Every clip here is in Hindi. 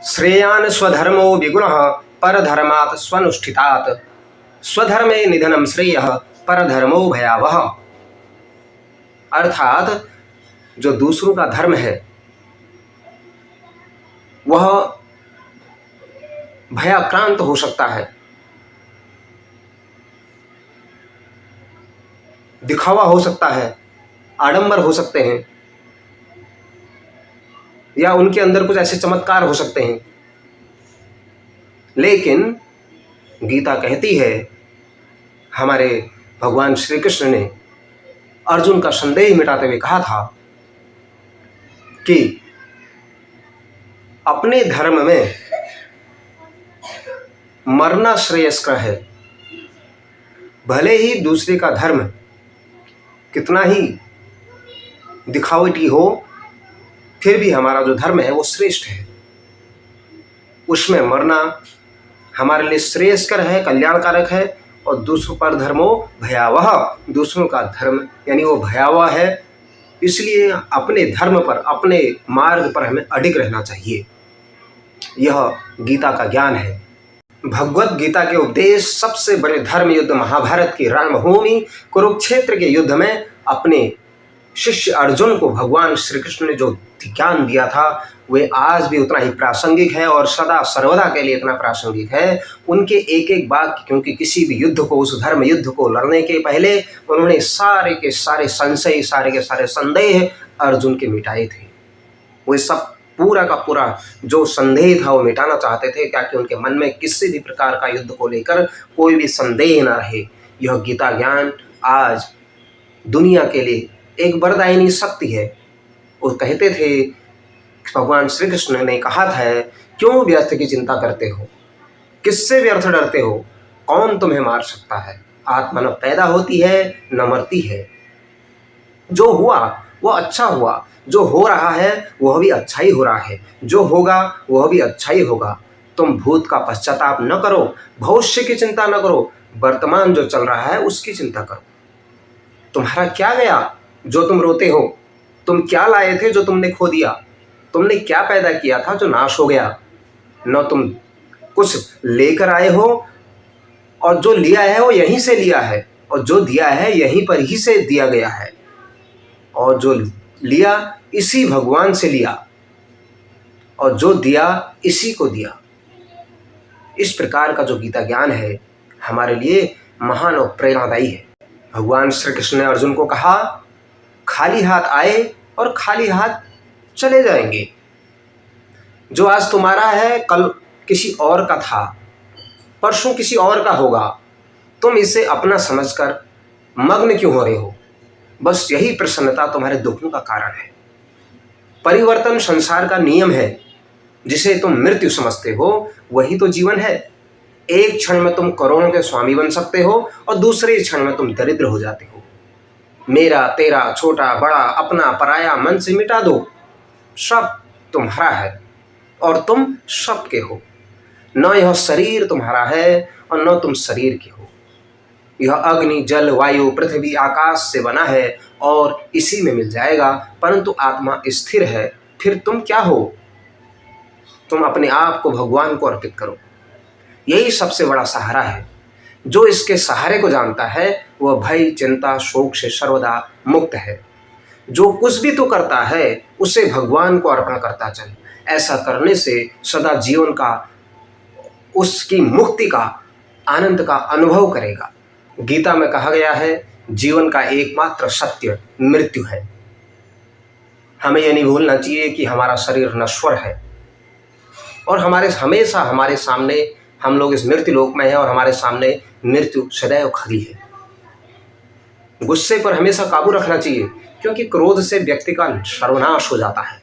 श्रेयान् स्वधर्मो विगुणः परधर्मात् स्वनुष्ठितात् स्वधर्मे निधनं श्रेयः परधर्मो भयावह। अर्थात जो दूसरों का धर्म है वह भयाक्रांत हो सकता है, दिखावा हो सकता है, आडंबर हो सकते हैं, या उनके अंदर कुछ ऐसे चमत्कार हो सकते हैं। लेकिन गीता कहती है, हमारे भगवान श्री कृष्ण ने अर्जुन का संदेह मिटाते हुए कहा था कि अपने धर्म में मरना श्रेयस्कर है। भले ही दूसरे का धर्म कितना ही दिखावटी हो, फिर भी हमारा जो धर्म है वो श्रेष्ठ है। उसमें मरना हमारे लिए श्रेयस्कर है, कल्याणकारक है। और दूसरों पर धर्मो भयावह, दूसरों का धर्म यानी वो भयावह है। इसलिए अपने धर्म पर, अपने मार्ग पर हमें अडिग रहना चाहिए। यह गीता का ज्ञान है। भगवत गीता के उपदेश सबसे बड़े धर्म युद्ध महाभारत की रणभूमि कुरुक्षेत्र के युद्ध में अपने शिष्य अर्जुन को भगवान श्री कृष्ण ने जो ज्ञान दिया था वे आज भी उतना ही प्रासंगिक है और सदा सर्वदा के लिए इतना प्रासंगिक है। उनके एक एक वाक्य, क्योंकि किसी भी युद्ध को, उस धर्म युद्ध को लड़ने के पहले उन्होंने सारे के सारे संशय, सारे के सारे संदेह अर्जुन के मिटाए थे। वे सब पूरा का पूरा जो संदेह था वो मिटाना चाहते थे, ताकि उनके मन में किसी भी प्रकार का युद्ध को लेकर कोई भी संदेह न रहे। यह गीता ज्ञान आज दुनिया के लिए एक वरदायिनी शक्ति है। वो कहते थे, भगवान श्री कृष्ण ने कहा था, क्यों व्यर्थ की चिंता करते हो, किससे व्यर्थ डरते हो, कौन तुम्हें मार सकता है। आत्मा न पैदा होती है न मरती है। जो हुआ वो अच्छा हुआ, जो हो रहा है वह भी अच्छा ही हो रहा है, जो होगा वह भी अच्छा ही होगा। तुम भूत का पश्चाताप न करो, भविष्य की चिंता न करो, वर्तमान जो चल रहा है उसकी चिंता करो। तुम्हारा क्या गया जो तुम रोते हो, तुम क्या लाए थे जो तुमने खो दिया, तुमने क्या पैदा किया था जो नाश हो गया। न तुम कुछ लेकर आए हो, और जो लिया है वो यहीं से लिया है, और जो दिया है यहीं पर ही से दिया गया है, और जो लिया इसी भगवान से लिया, और जो दिया इसी को दिया। इस प्रकार का जो गीता ज्ञान है हमारे लिए महान और प्रेरणादायी है। भगवान श्री कृष्ण ने अर्जुन को कहा, खाली हाथ आए और खाली हाथ चले जाएंगे। जो आज तुम्हारा है कल किसी और का था, परसों किसी और का होगा। तुम इसे अपना समझकर मग्न क्यों हो रहे हो? बस यही प्रसन्नता तुम्हारे दुखों का कारण है। परिवर्तन संसार का नियम है। जिसे तुम मृत्यु समझते हो वही तो जीवन है। एक क्षण में तुम करोड़ों के स्वामी बन सकते हो और दूसरे क्षण में तुम दरिद्र हो जाते हो। मेरा तेरा, छोटा बड़ा, अपना पराया मन से मिटा दो। सब तुम्हारा है और तुम सबके हो। न यह शरीर तुम्हारा है और न तुम शरीर के हो। यह अग्नि, जल, वायु, पृथ्वी, आकाश से बना है और इसी में मिल जाएगा, परंतु आत्मा स्थिर है। फिर तुम क्या हो? तुम अपने आप को भगवान को अर्पित करो। यही सबसे बड़ा सहारा है। जो इसके सहारे को जानता है वह भय, चिंता, शोक से सर्वदा मुक्त है। जो कुछ भी तू करता है उसे भगवान को अर्पण करता चल। ऐसा करने से सदा जीवन का, उसकी मुक्ति का, आनंद का अनुभव करेगा। गीता में कहा गया है, जीवन का एकमात्र सत्य मृत्यु है। हमें यह नहीं भूलना चाहिए कि हमारा शरीर नश्वर है और हमेशा हमारे सामने, हम लोग इस मृत्यु लोक में हैं और हमारे सामने मृत्यु सदैव खड़ी है। गुस्से पर हमेशा काबू रखना चाहिए, क्योंकि क्रोध से व्यक्ति का सर्वनाश हो जाता है।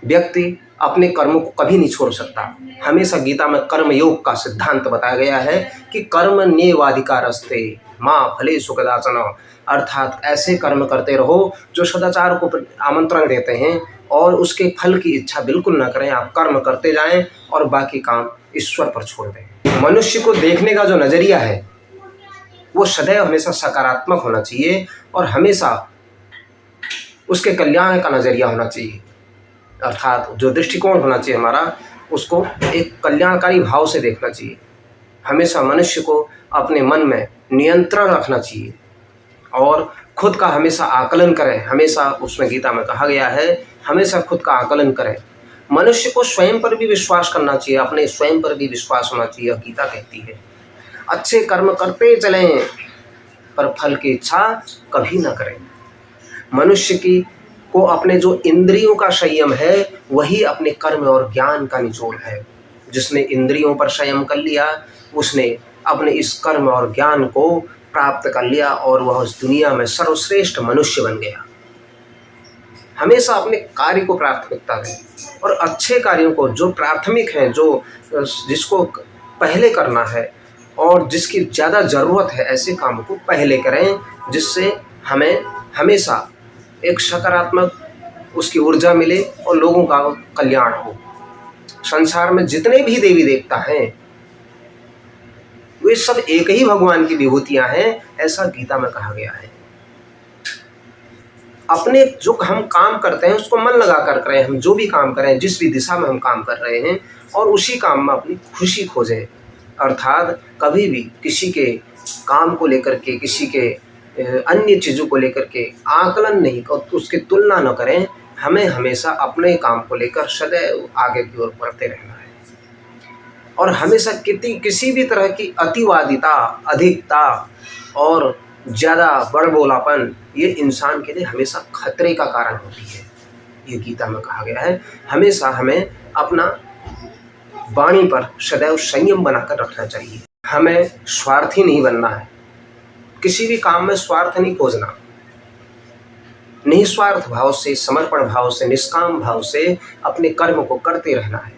व्यक्ति अपने कर्मों को कभी नहीं छोड़ सकता। हमेशा गीता में कर्म योग का सिद्धांत बताया गया है कि कर्म न्येवाधिकारस्ते मां फलेषु कदाचन। अर्थात ऐसे कर्म करते रहो जो सदाचार को आमंत्रण देते हैं और उसके फल की इच्छा बिल्कुल न करें। आप कर्म करते जाएं और बाकी काम ईश्वर पर छोड़ दें। मनुष्य को देखने का जो नजरिया है वो सदैव हमेशा सकारात्मक होना चाहिए और हमेशा उसके कल्याण का नजरिया होना चाहिए। अर्थात जो दृष्टिकोण होना चाहिए हमारा, उसको एक कल्याणकारी भाव से देखना चाहिए। हमेशा मनुष्य को अपने मन में नियंत्रण रखना चाहिए और खुद का हमेशा आकलन करें। हमेशा उसमें गीता में कहा गया है, हमेशा खुद का आकलन करें। मनुष्य को स्वयं पर भी विश्वास करना चाहिए, अपने स्वयं पर भी विश्वास होना चाहिए। गीता कहती है अच्छे कर्म करते चलें पर फल की इच्छा कभी ना करें। मनुष्य की को अपने जो इंद्रियों का संयम है वही अपने कर्म और ज्ञान का निचोड़ है। जिसने इंद्रियों पर संयम कर लिया उसने अपने इस कर्म और ज्ञान को प्राप्त कर लिया और वह उस दुनिया में सर्वश्रेष्ठ मनुष्य बन गया। हमेशा अपने कार्य को प्राथमिकता दें और अच्छे कार्यों को, जो प्राथमिक हैं, जो जिसको पहले करना है और जिसकी ज़्यादा ज़रूरत है, ऐसे काम को पहले करें जिससे हमें हमेशा एक सकारात्मक उसकी ऊर्जा मिले और लोगों का कल्याण हो। संसार में जितने भी देवी देवता हैं वे सब एक ही भगवान की विभूतियां हैं, ऐसा गीता में कहा गया है। अपने जो हम काम करते हैं उसको मन लगा कर करें। हम जो भी काम करें, जिस भी दिशा में हम काम कर रहे हैं, और उसी काम में अपनी खुशी खोजें। अर्थात कभी भी किसी के काम को लेकर के, किसी के अन्य चीज़ों को लेकर के आकलन नहीं और उसकी तुलना न करें। हमें हमेशा अपने काम को लेकर सदैव आगे की ओर बढ़ते रहना है और हमेशा किसी भी तरह की अतिवादिता, अधिकता और ज़्यादा बड़बोलापन ये इंसान के लिए हमेशा खतरे का कारण होती है। ये गीता में कहा गया है। हमेशा हमें अपना वाणी पर सदैव संयम बनाकर रखना चाहिए। हमें स्वार्थी नहीं बनना है, किसी भी काम में स्वार्थ नहीं खोजना। निस्वार्थ भाव से, समर्पण भाव से, निष्काम भाव से अपने कर्म को करते रहना है।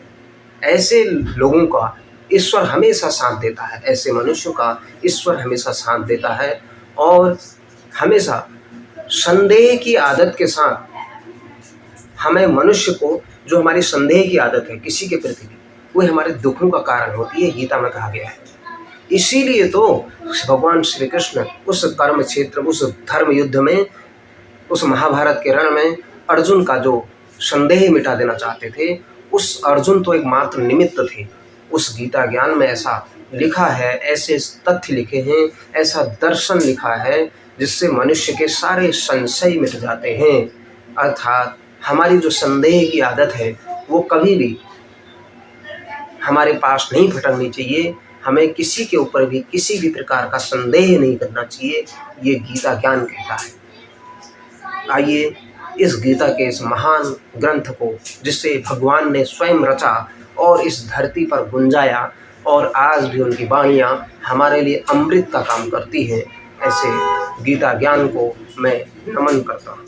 ऐसे लोगों का ईश्वर हमेशा साथ देता है, ऐसे मनुष्यों का ईश्वर हमेशा साथ देता है। और हमेशा संदेह की आदत के साथ हमें मनुष्य को, जो हमारी संदेह की आदत है किसी के प्रति, वह हमारे दुखों का कारण होती है, गीता में कहा गया है। इसीलिए तो भगवान श्री कृष्ण उस कर्म क्षेत्र, उस धर्म युद्ध में, उस महाभारत के रण में अर्जुन का जो संदेह मिटा देना चाहते थे, उस अर्जुन तो एक मात्र निमित्त थे। उस गीता ज्ञान में ऐसा लिखा है, ऐसे तथ्य लिखे हैं, ऐसा दर्शन लिखा है जिससे मनुष्य के सारे संशय मिट जाते हैं। अर्थात हमारी जो संदेह की आदत है वो कभी भी हमारे पास नहीं भटकनी चाहिए। हमें किसी के ऊपर भी किसी भी प्रकार का संदेह नहीं करना चाहिए, ये गीता ज्ञान कहता है। आइए इस गीता के इस महान ग्रंथ को, जिसे भगवान ने स्वयं रचा और इस धरती पर गुंजाया, और आज भी उनकी वाणियाँ हमारे लिए अमृत का काम करती हैं, ऐसे गीता ज्ञान को मैं नमन करता हूँ।